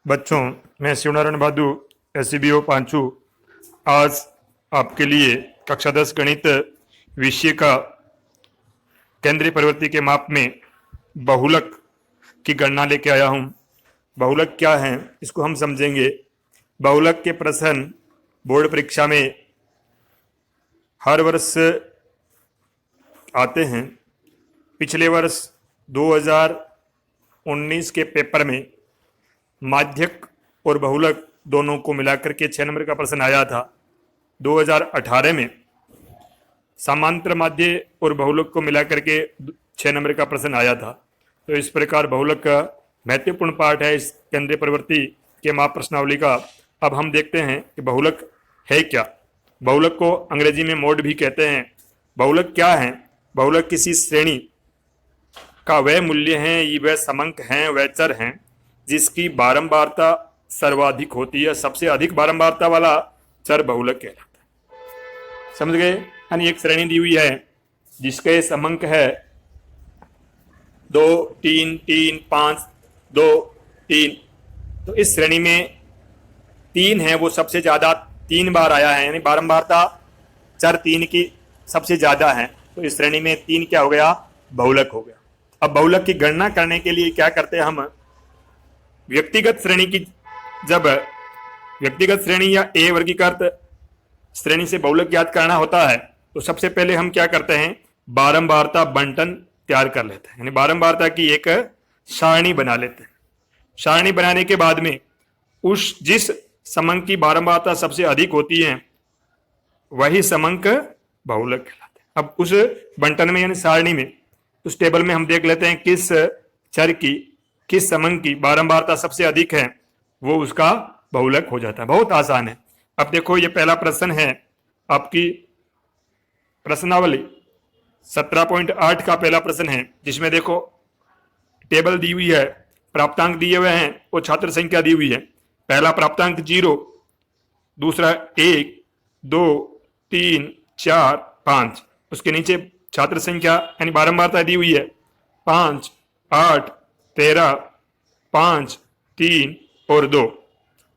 बच्चों, मैं शिवनारायण बादू SCBO पांचू आज आपके लिए कक्षा 10 गणित विषय का केंद्रीय प्रवृत्ति के माप में बहुलक की गणना लेके आया हूं। बहुलक क्या है इसको हम समझेंगे। बहुलक के प्रश्न बोर्ड परीक्षा में हर वर्ष आते हैं। पिछले वर्ष 2019 के पेपर में माध्यक और बहुलक दोनों को मिलाकर के 6 नंबर का प्रश्न आया था। 2018 में समांतर माध्य और बहुलक को मिलाकर के 6 नंबर का प्रश्न आया था। तो इस प्रकार बहुलक का महत्वपूर्ण पार्ट है इस केंद्रीय प्रवृत्ति के माप प्रश्नावली का। अब हम देखते हैं कि बहुलक है क्या। बहुलक को अंग्रेजी में मोड भी कहते हैं। बहुलक क्या है? बहुलक किसी श्रेणी का वह मूल्य है, वह समंक है, वह चर हैं जिसकी बारंबारता सर्वाधिक होती है। सबसे अधिक बारंबारता वाला चर बहुलक कहलाता है। समझ गए? यानी एक श्रेणी दी हुई है जिसके समंक है 2, 3, 3, 5, 2, 3। तो इस श्रेणी में 3 है, वो सबसे ज्यादा 3 बार आया है, यानी बारंबारता चर 3 की सबसे ज्यादा है। तो इस श्रेणी में 3 क्या हो गया? बहुलक हो गया। अब बहुलक की गणना करने के लिए क्या करते हैं हम? व्यक्तिगत श्रेणी की, जब व्यक्तिगत श्रेणी या ए वर्गीकृत श्रेणी से बहुलक ज्ञात करना होता है तो सबसे पहले हम क्या करते हैं? बारंबारता बंटन तैयार कर लेते हैं, यानी बारंबारता की एक सारणी बना लेते हैं। सारणी बनाने के बाद में जिस समंक की बारंबारता सबसे अधिक होती है वही समंक बहुलक कहलाते हैं। अब उस बंटन में यानी सारणी में, उस टेबल में हम देख लेते हैं किस चर की, किस समंक की बारंबारता सबसे अधिक है, वो उसका बहुलक हो जाता है। बहुत आसान है। अब देखो, ये पहला प्रश्न है आपकी प्रश्नावली 17.8 का पहला प्रश्न है, जिसमें देखो टेबल दी हुई है, प्राप्तांक दिए हुए हैं और छात्र संख्या दी हुई है। पहला प्राप्तांक 0, दूसरा 1, 2, 3, 4, 5। उसके नीचे छात्र संख्या यानी बारंबारता दी हुई है 5, 8, 13, 5, 3 और 2।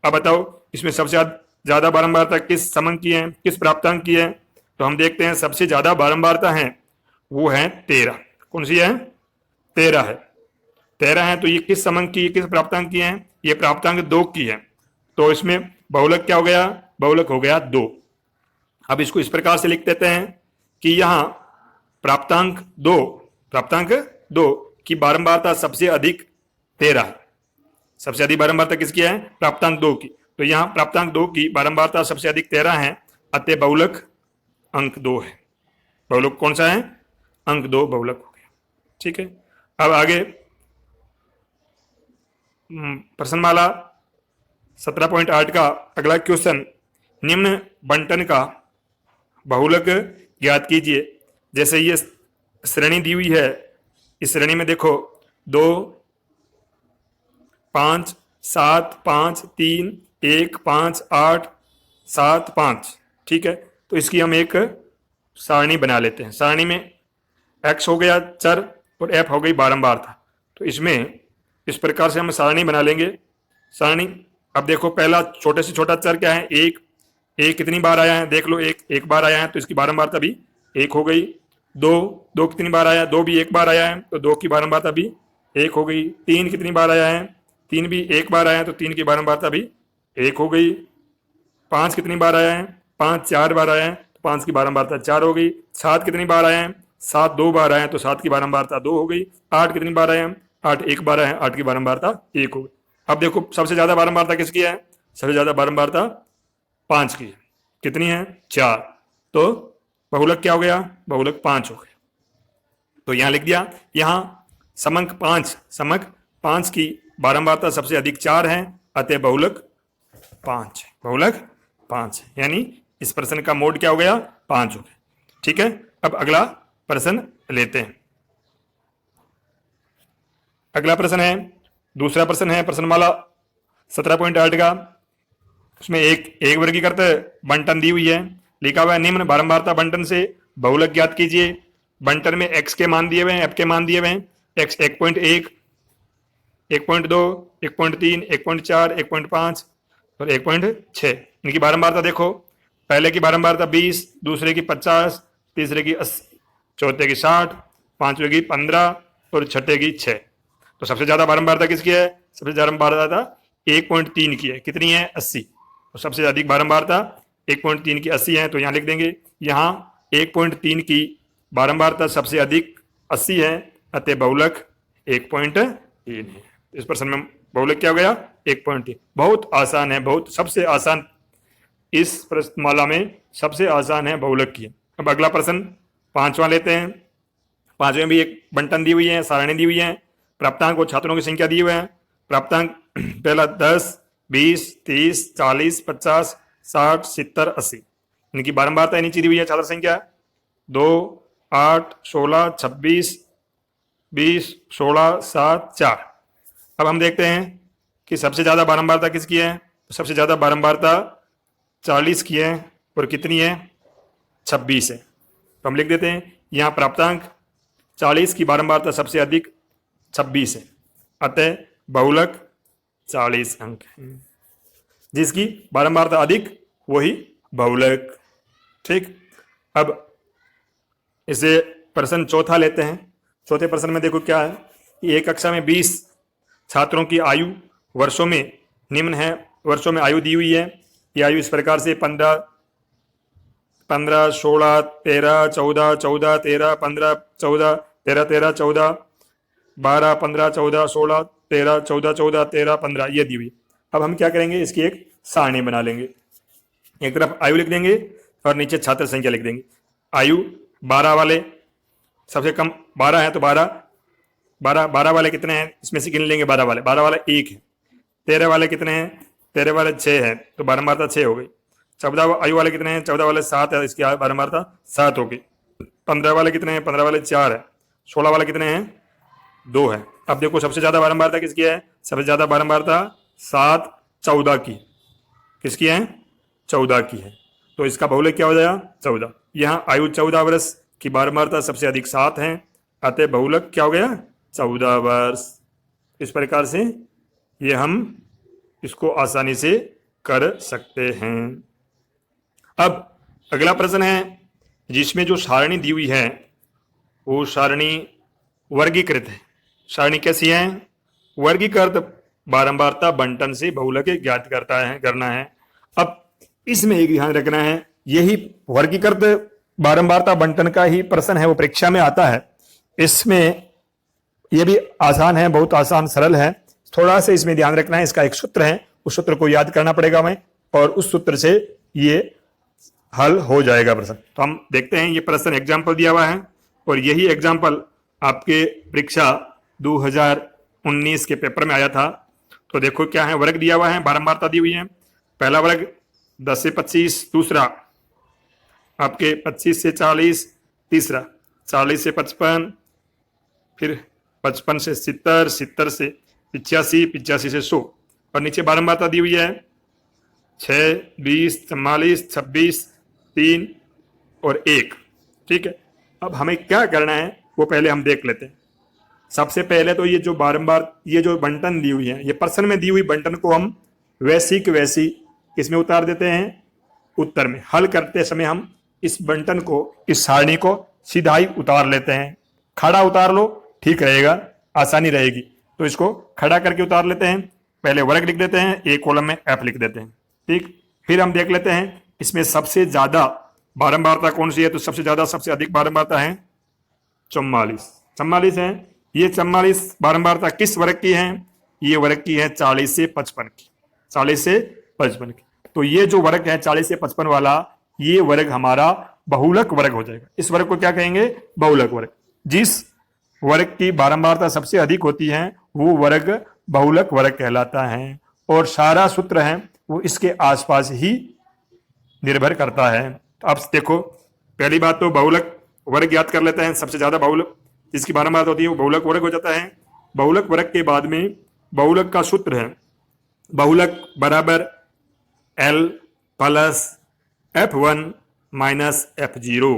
अब बताओ इसमें सबसे ज्यादा बारंबारता किस समंक की है, किस प्राप्तांक की है? तो हम देखते हैं सबसे ज्यादा बारंबारता है वो है 13। कौन सी है? 13 है। 13 है तो ये किस समंक की, किस प्राप्तांक की है? ये प्राप्तांक 2 की है। तो इसमें बहुलक क्या हो गया? बहुलक हो गया 2। अब इसको इस प्रकार से लिख देते हैं कि यहाँ प्राप्तांक 2 की बारंबारता सबसे अधिक 13 है। सबसे अधिक बारंबारता किसकी है? प्राप्तांक 2 की। तो यहाँ प्राप्तांक 2 की बारंबारता सबसे अधिक 13 है, अतः बहुलक अंक 2 है। बहुलक कौन सा है? अंक 2 बहुलक हो गया। ठीक है। अब आगे प्रश्नमाला 17.8 का अगला क्वेश्चन, निम्न बंटन का बहुलक ज्ञात कीजिए। जैसे ये श्रेणी दी हुई है, इस श्रेणी में देखो 2, 5, 7, 5, 3, 1, 5, 8, 7, 5। ठीक है। तो इसकी हम एक सारणी बना लेते हैं। सारणी में x हो गया चर और f हो गई बारंबारता। तो इसमें इस प्रकार से हम सारणी बना लेंगे। सारणी, अब देखो पहला छोटे से छोटा चर क्या है? 1। 1 कितनी बार आया है? देख लो, 1 बार आया है तो इसकी बारंबारता भी 1 हो गई। 2 कितनी बार आया? 2 भी 1 बार आया है तो 2 की बारंबारता भी 1 हो गई। 3 कितनी बार आया है? 3 भी 1 बार आया है तो 3 की बारंबारता भी 1 हो गई। 5 कितनी बार आया है? 5 4 बार आया है तो 5 की बारंबारता 4 हो गई। 7 कितनी बार आया है? 7 2 बार आया है तो 7 की बारंबारता 2 हो गई। 8 कितनी बार आया है? 8 1 बार आया है, 8 की बारंबारता 1 हो गई। अब देखो सबसे ज्यादा बारंबारता किसकी है? सबसे ज्यादा बारंबारता 5 की है। कितनी है? 4। तो बहुलक क्या हो गया? बहुलक 5 हो गया। तो यहां लिख दिया। यहां समंक 5 की बारंबारता सबसे अधिक 4 है, अतः बहुलक 5 है। बहुलक 5 है, यानी इस प्रश्न का मोड क्या हो गया? 5 हो गया। ठीक है। अब अगला प्रश्न लेते हैं। अगला प्रश्न है, दूसरा प्रश्न है प्रश्नमाला 17.8 का। उसमें एक वर्गीकृत बंटन दी हुई है, लिखा हुआ है निम्न बारंबारता बंटन से बहुलक ज्ञात कीजिए। बंटन में x के मान दिए हुए हैं, f के मान दिए हुए हैं। x 1.1, 1.2, 1.3, 1.4, 1.5 और 1.6। इनकी बारंबारता देखो, पहले की बारंबारता 20, दूसरे की 50, तीसरे की 80, चौथे की 60, पांचवे की 15 और छठे की 6। तो सबसे ज्यादा बारंबारता किसकी है? सबसे ज्यादा बारंबारता 1.3 की है। कितनी है? 80। तो सबसे अधिक बारंबारता 1.3 की 80 है, तो यहाँ लिख देंगे। यहाँ 1.3 की बारंबारता सबसे अधिक 80 है, अतः बहुलक 1.3 है। इस प्रश्न में बहुलक क्या हो गया? 1.3। बहुत आसान है, बहुत सबसे आसान, इस प्रश्नमाला में सबसे आसान है बहुलक की। अब अगला प्रश्न 5वां लेते हैं। 5वें भी एक बंटन दी हुई है, सारणी दी हुई है, प्राप्तांक और छात्रों की संख्या दी हुई है। प्राप्तांक पहला 10, 20, 30, 40, 50, 60, 70, 80। इनकी बारंबारता नीचे दी हुई है। छात्र संख्या 2, 8, 16, 26, 20, 16, 7, 4। अब हम देखते हैं कि सबसे ज्यादा बारंबारता किसकी है। सबसे ज्यादा बारंबारता 40 की है और कितनी है? 26 है। तो हम लिख देते हैं यहाँ प्राप्तांक 40 की बारंबारता सबसे अधिक 26 है, अतः बहुलक 40 अंक है। जिसकी बारंबारता अधिक वही बहुलक। ठीक। अब इसे प्रश्न चौथा लेते हैं। चौथे प्रश्न में देखो क्या है कि एक कक्षा में 20 छात्रों की आयु वर्षों में निम्न है। वर्षों में आयु दी हुई है। ये आयु इस प्रकार से 15, 16, 13, 14, 14, 13, 15, 14, 13, 13, 14, 12, 15, 14, 16, 13, 14, 14, 13, 15 ये दी हुई। अब हम क्या करेंगे, इसकी एक सारणी बना लेंगे। एक तरफ आयु लिख देंगे और नीचे छात्र संख्या लिख देंगे। आयु 12 वाले सबसे कम 12 है, तो 12 वाले कितने हैं इसमें से गिन लेंगे। 12 वाले 1 है। 13 वाले कितने हैं? 13 वाले 6 है, तो बारंबारता 6 हो गई। 14 आयु वाले कितने हैं? 14 वाले 7 है, इसकी बारंबारता 7 हो गई। 15 वाले कितने हैं? 15 वाले 4 है। 16 वाले कितने हैं? 2 है। अब देखो सबसे ज्यादा बारंबारता किसकी है? सबसे ज्यादा बारंबारता 7, 14 की। किसकी है? 14 की है। तो इसका बहुलक क्या हो जाएगा? 14। यहाँ आयु 14 वर्ष की बारंबारता सबसे अधिक 7 है, अतः बहुलक क्या हो गया? 14 वर्ष। इस प्रकार से ये हम इसको आसानी से कर सकते हैं। अब अगला प्रश्न है जिसमें जो सारणी दी हुई है वो सारणी वर्गीकृत है। सारणी कैसी है? वर्गीकृत बारंबारता बंटन से बहुलक ज्ञात करना है। अब इसमें एक ध्यान रखना है, यही वर्गीकृत बारंबारता बंटन का ही प्रश्न है, वो परीक्षा में आता है। इसमें यह भी आसान है, बहुत आसान सरल है। थोड़ा सा इसमें ध्यान रखना है, इसका एक सूत्र है, उस सूत्र को याद करना पड़ेगा हमें और उस सूत्र से ये हल हो जाएगा प्रश्न। तो हम देखते हैं, ये प्रश्न एग्जाम्पल दिया हुआ है और यही एग्जाम्पल आपके परीक्षा 2019 के पेपर में आया था। तो देखो क्या है, वर्ग दिया हुआ है, बारंबारता दी हुई है। पहला वर्ग 10 से 25, दूसरा आपके 25 से 40, तीसरा 40 से 55, फिर 55 से 70, 70 से 85, 85 से 100 और नीचे बारंबारता दी हुई है 6, 20, 44, 26, 3 और 1। ठीक है। अब हमें क्या करना है वो पहले हम देख लेते हैं। सबसे पहले तो ये जो बारंबार ये जो बंटन दी हुई है, ये प्रश्न में दी हुई बंटन को हम वैसी की वैसी किसमें उतार देते हैं? उत्तर में। हल करते समय हम इस बंटन को, इस सारणी को सीधा ही उतार लेते हैं। खड़ा उतार लो, ठीक रहेगा, आसानी रहेगी। तो इसको खड़ा करके उतार लेते हैं। पहले वर्ग लिख देते हैं, एक कॉलम में एफ लिख देते हैं। ठीक। फिर हम देख लेते हैं इसमें सबसे ज्यादा बारंबारता कौन सी है। तो सबसे ज्यादा सबसे अधिक बारंबारता है 44 है। ये 44 बारंबारता किस वर्ग की है? ये वर्ग की है 40 से 55 की। 40 से 55 की। तो ये जो वर्ग है 40 से 55 वाला, ये वर्ग हमारा बहुलक वर्ग हो जाएगा। इस वर्ग को क्या कहेंगे? बहुलक वर्ग। जिस वर्ग की बारंबारता सबसे अधिक होती है वो वर्ग बहुलक वर्ग कहलाता है और सारा सूत्र है वो इसके आसपास ही निर्भर करता है। तो अब देखो, पहली बात तो बहुलक वर्ग ज्ञात कर लेते हैं। सबसे ज्यादा बहुलक जिसकी बारंबारता होती है वो बहुलक वर्ग हो जाता है। बहुलक वर्ग के बाद में बहुलक का सूत्र है बहुलक बराबर L plus F1 minus F0।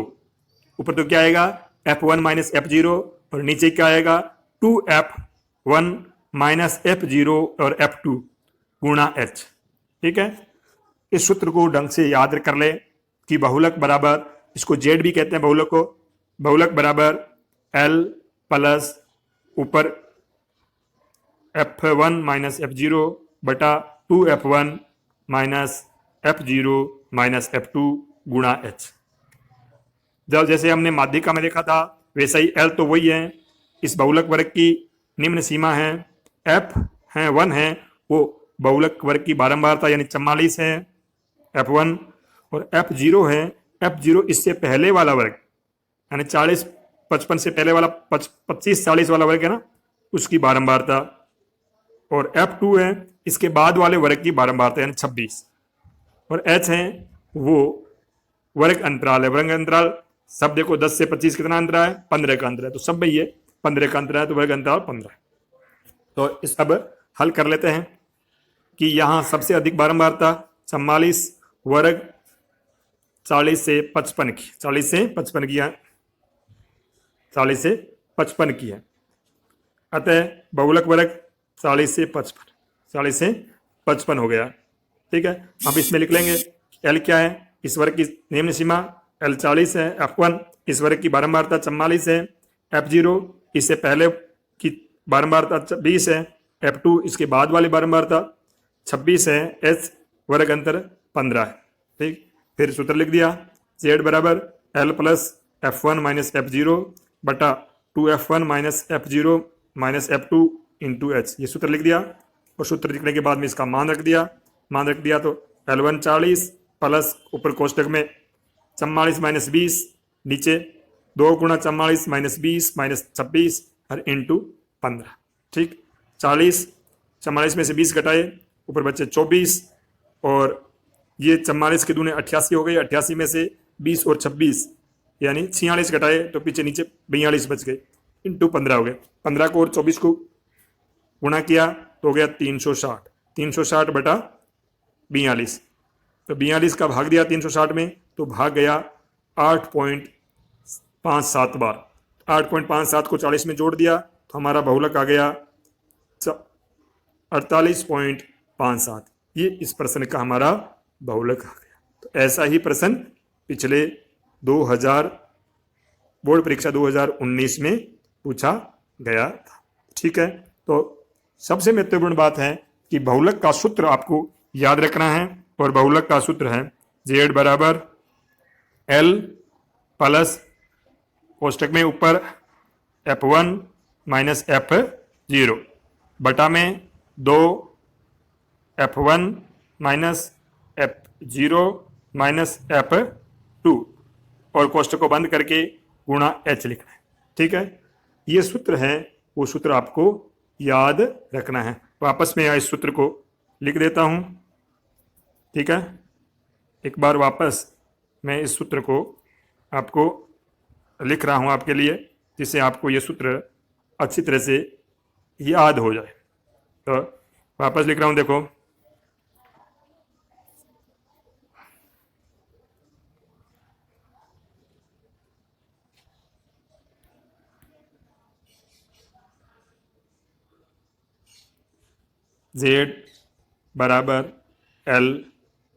ऊपर तो क्या आएगा? F1 माइनस F0 और नीचे क्या आएगा? 2F1 माइनस F0 और F2 गुणा H। ठीक है, इस सूत्र को ढंग से याद कर ले कि बहुलक बराबर, इसको जेड भी कहते हैं बहुलक को, बहुलक बराबर L प्लस ऊपर F1 माइनस F0 बटा 2F1 minus F0 minus F2 गुणा H। जब जैसे हमने माध्यिका में देखा था वैसा ही L तो वही है, इस बहुलक वर्ग की निम्न सीमा है, F है 1 है, वो बहुलक वर्ग की बारंबारता यानी 44 है F1, और F0 है, F0 इससे पहले वाला वर्ग यानी 40 55 से पहले वाला 25 40 वाला वर्ग है ना, उसकी बारंबारता, और F2 है इसके बाद वाले वर्ग की बारंबारता यानी 26, और H है वो वर्ग अंतराल है। वर्ग अंतराल सब देखो 10 से 25 कितना अंतराल है, 15 का अंतर है, तो सब भाई ये 15 का अंतर है, तो वर्ग अंतराल 15 है। तो इस अब हल कर लेते हैं कि यहाँ सबसे अधिक बारंबारता 44 वर्ग 40 से 55 की, 40 से 55 की है, 40 से 55 की है, अतः बहुलक वर्ग 40 से 55, 40 से 55 हो गया। ठीक है, अब इसमें लिख लेंगे L क्या है, इस वर्ग की निम्न सीमा L 40 है, F1 इस वर्ग की बारंबारता 44 है, F0 इससे पहले की बारंबारता 20 है, F2 इसके बाद वाली बारंबारता 26 है, H वर्ग अंतर 15 है। ठीक, फिर सूत्र लिख दिया Z बराबर L plus F1 minus F0 बटा 2F1 minus F0 minus F2 into H, ये सूत्र लिख दिया, और सूत्र लिखने के बाद में इसका मान रख दिया तो L1 40 प्लस ऊपर कोष्टक में 44 माइनस 20, नीचे 2 गुणा 44 माइनस 20 माइनस 26 और इंटू 15। ठीक, 44 में से 20 घटाए, ऊपर बचे 24, और ये 44 के दूने 88 हो गई, 88 में से 20 और 26 यानी 46 घटाए तो पीछे नीचे 42 बच गए, इंटू 15 हो गए। 15 को और 24 को गुणा किया तो हो गया 360, 360 बटा 42, तो 42 का भाग दिया 360 में तो भाग गया 8.57 बार, 8.57 को 40 में जोड़ दिया तो हमारा बहुलक आ गया 48.57, ये इस प्रश्न का हमारा बहुलक आ गया। तो ऐसा ही प्रश्न पिछले 2000 बोर्ड परीक्षा 2019 में पूछा गया था। ठीक है, तो सबसे महत्वपूर्ण बात है कि बहुलक का सूत्र आपको याद रखना है, और बहुलक का सूत्र है Z बराबर L प्लस कोष्टक में ऊपर F1 माइनस F0 बटा में 2 F1 minus F0 minus F2, और कोष्टक को बंद करके गुणा H लिखना है। ठीक है, ये सूत्र है, वो सूत्र आपको याद रखना है। वापस मैं इस सूत्र को लिख देता हूं। ठीक है, एक बार वापस मैं इस सूत्र को आपको लिख रहा हूं आपके लिए, जिससे आपको ये सूत्र अच्छी तरह से याद हो जाए। तो वापस लिख रहा हूं, देखो Z बराबर L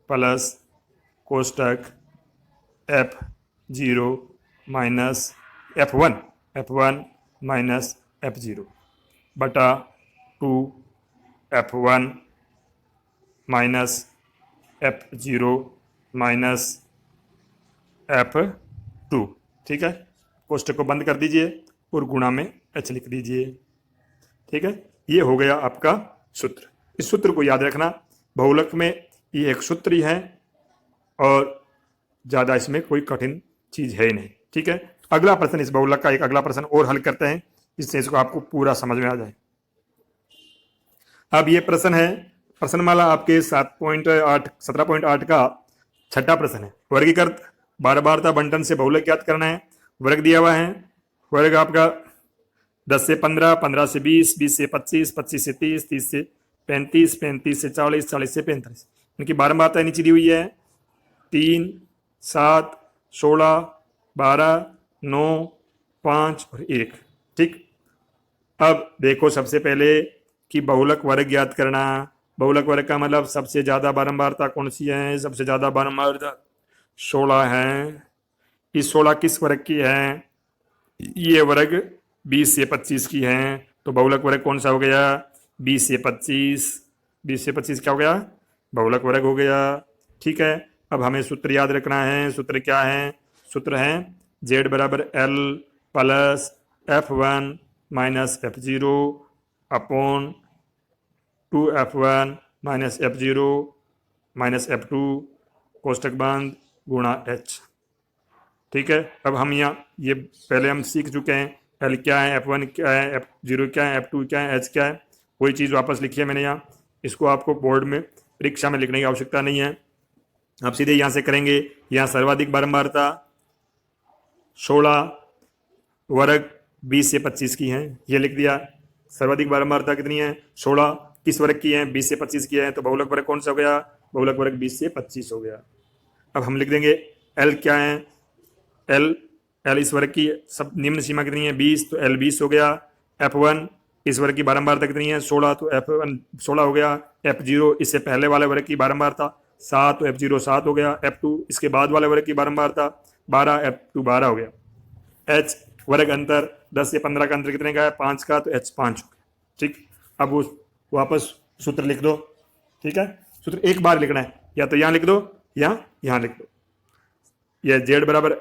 प्लस कोष्टक F0 minus F1 minus F0 बटा 2F1 minus F0 minus F2। ठीक है, कोष्टक को बंद कर दीजिए और गुणा में H लिख दीजिए। ठीक है, ये हो गया आपका सूत्र। इस सूत्र को याद रखना, बहुलक में ये एक सूत्र ही है और ज़्यादा इसमें कोई कठिन चीज़ है ही नहीं। ठीक है, अगला प्रश्न, इस बहुलक का एक अगला प्रश्न और हल करते हैं, जिससे इसको आपको पूरा समझ में आ जाए। अब ये प्रश्न है, प्रश्नमाला आपके 17.8 का छठा प्रश्न है। वर्गीकृत बारंबारता बंटन से बहुलक ज्ञात करना है। वर्ग दिया हुआ है, वर्ग आपका 10 से 15, 15 से 20, 20 से 25, 25 से 30, 30 से 35, 35 से 40, 40 से 45। इनकी बारंबारता नीचे दी हुई है 3, 7, 16, 12, 9, 5 और 1। ठीक, अब देखो सबसे पहले कि बहुलक वर्ग ज्ञात करना। बहुलक वर्ग का मतलब सबसे ज्यादा बारंबारता कौन सी है? सबसे ज्यादा बारंबारता 16 है। इस 16 किस वर्ग की है? ये वर्ग 20 से 25 की है। तो बहुलक वर्ग कौन सा हो गया? 20 से 25। 20 से 25 क्या हो गया? बहुलक वर्ग हो गया। ठीक है, अब हमें सूत्र याद रखना है। सूत्र क्या है? सूत्र है z बराबर L plus F1 minus F0 upon 2F1 minus F0 minus F2 कोष्टक बंद गुणा H। ठीक है, अब हम यहाँ ये पहले हम सीख चुके हैं। L क्या है, F1 क्या है, F0 क्या है, F2 क्या है, H क्या है। वही चीज़ वापस लिखी है मैंने यहाँ। इसको आपको बोर्ड में परीक्षा में लिखने की आवश्यकता नहीं है, आप सीधे यहाँ से करेंगे। यहाँ सर्वाधिक बारंबारता 16 वर्ग 20 से 25 की है, ये लिख दिया। सर्वाधिक बारंबारता कितनी है? 16। किस वर्ग की है? 20 से 25 की है। तो बहुलक वर्ग कौन सा हो गया? बहुलक वर्ग 20 से 25 हो गया। अब हम लिख देंगे L क्या है? L इस वर्ग की सब निम्न सीमा कितनी है? 20, तो L 20 हो गया। F1 इस वर्ग की बारंबारता कितनी है? 16, तो F1 16 हो गया। F0 इससे पहले वाले वर्ग की बारंबारता 7, तो F0 7 हो गया। F2 इसके बाद वाले वर्ग की बारंबारता 12, F2 12 हो गया। H वर्ग अंतर 10 से 15 का अंतर कितने का है? 5 का, तो H 5 हो गया। ठीक, अब उस वापस सूत्र लिख दो। ठीक है, सूत्र एक बार लिखना है, या तो यहाँ लिख दो या यहाँ लिख दो। यह z बराबर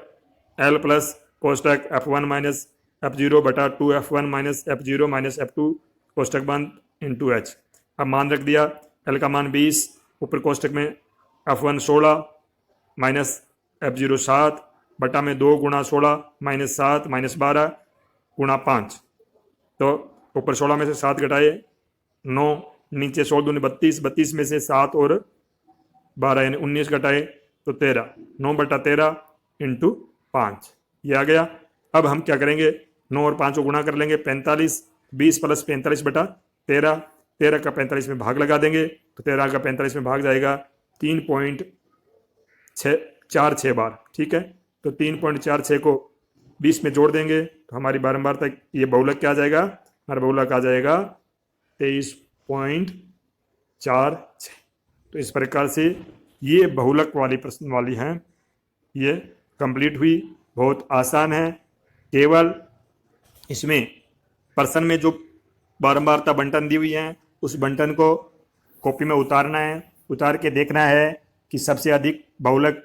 L plus कोष्टक F1 minus F0 बटा 2F1 minus F0 minus F2 कोष्टक बंद इंटू H। अब मान रख दिया, L का मान 20, ऊपर कोष्टक में F1 16 माइनस F0 7 बटा में 2 गुणा 16 माइनस 7 माइनस 12 गुणा 5। तो ऊपर 16 में से 7 घटाए 9, नीचे 16 दूनी 32, 32 में से 7 और 12 यानी 19 घटाए तो 13, 9 बटा 13 इंटू 5, ये आ गया। अब हम क्या करेंगे? 9 और 5 को गुणा कर लेंगे, 45, 20 प्लस 45 बटा 13, 13 का 45 में भाग लगा देंगे, तो 13 का 45 में भाग जाएगा 3.46 बार। ठीक है, तो 3.46 को 20 में जोड़ देंगे तो हमारी बारंबारता, ये बहुलक क्या आ जाएगा? हमारा बहुलक आ जाएगा 23.46। तो इस प्रकार से ये बहुलक वाली प्रश्न वाली हैं, ये कंप्लीट हुई। बहुत आसान है, केवल इसमें प्रश्न में जो बारंबारता बंटन दी हुई है उस बंटन को कॉपी में उतारना है। उतार के देखना है कि सबसे अधिक बहुलक,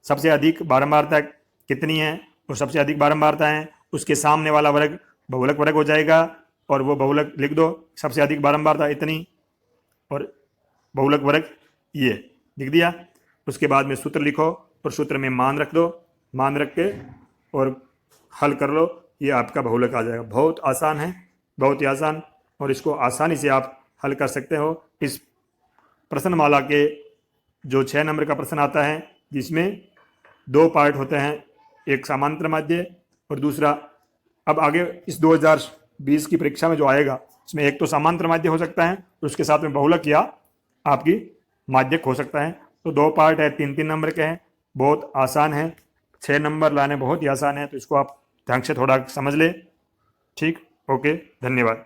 सबसे अधिक बारंबारता कितनी है, और सबसे अधिक बारंबारता है उसके सामने वाला वर्ग बहुलक वर्ग हो जाएगा, और वो बहुलक लिख दो, सबसे अधिक बारंबारता इतनी और बहुलक वर्ग ये लिख दिया। उसके बाद में सूत्र लिखो और सूत्र में मान रख दो, मान रख के और हल कर लो, ये आपका बहुलक आ जाएगा। बहुत आसान है, बहुत ही आसान, और इसको आसानी से आप हल कर सकते हो। इस प्रश्नमाला के जो 6 नंबर का प्रश्न आता है जिसमें 2 पार्ट होते हैं, एक समांतर माध्य और दूसरा, अब आगे इस 2020 की परीक्षा में जो आएगा इसमें एक तो समांतर माध्य हो सकता है और उसके साथ में बहुलक या आपकी माध्यक हो सकता है। तो 2 पार्ट है, 3-3 नंबर के हैं, बहुत आसान है। 6 नंबर लाने बहुत ही आसान है, तो इसको आप ढंग से थोड़ा समझ ले। ठीक, ओके, धन्यवाद।